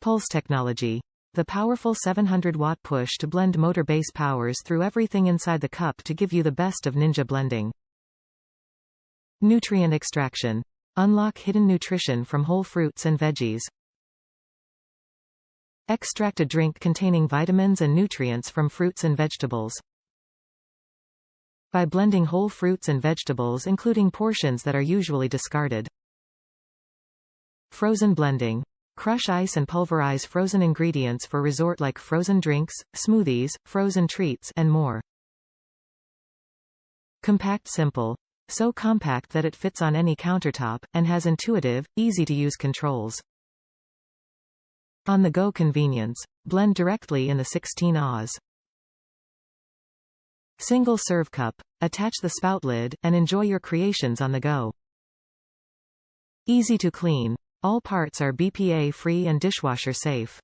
Pulse technology. The powerful 700-watt push-to-blend motor base powers through everything inside the cup to give you the best of ninja blending. Nutrient extraction. Unlock hidden nutrition from whole fruits and veggies. Extract a drink containing vitamins and nutrients from fruits and vegetables. By blending whole fruits and vegetables including portions that are usually discarded. Frozen blending. Crush ice and pulverize frozen ingredients for resort-like frozen drinks, smoothies, frozen treats, and more. Compact simple. So compact that it fits on any countertop, and has intuitive, easy-to-use controls. On-the-go convenience. Blend directly in the 16 Oz. Single-serve cup. Attach the spout lid, and enjoy your creations on the go. Easy to clean. All parts are BPA-free and dishwasher-safe.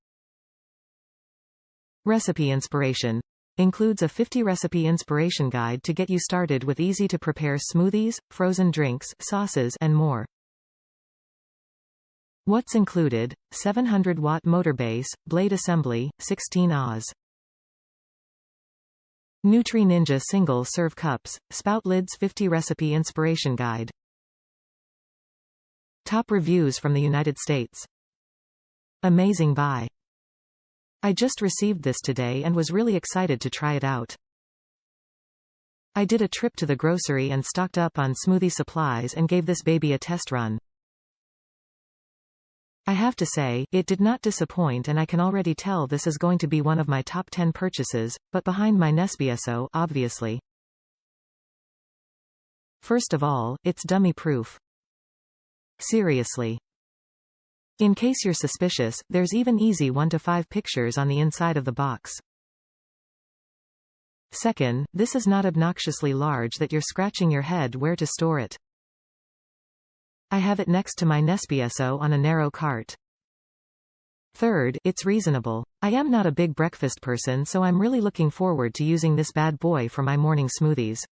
Recipe inspiration. Includes a 50-recipe inspiration guide to get you started with easy-to-prepare smoothies, frozen drinks, sauces, and more. What's included? 700-watt motor base, blade assembly, 16 Oz. Nutri Ninja single-serve cups, spout lids 50-recipe inspiration guide. Top reviews from the United States. Amazing buy. I just received this today and was really excited to try it out. I did a trip to the grocery and stocked up on smoothie supplies and gave this baby a test run. I have to say, it did not disappoint and I can already tell this is going to be one of my top 10 purchases, but behind my Nespresso, obviously. First of all, it's dummy-proof. Seriously. In case you're suspicious, there's even easy 1 to 5 pictures on the inside of the box. Second, this is not obnoxiously large that you're scratching your head where to store it. I have it next to my Nespresso on a narrow cart. Third, it's reasonable. I am not a big breakfast person, so I'm really looking forward to using this bad boy for my morning smoothies.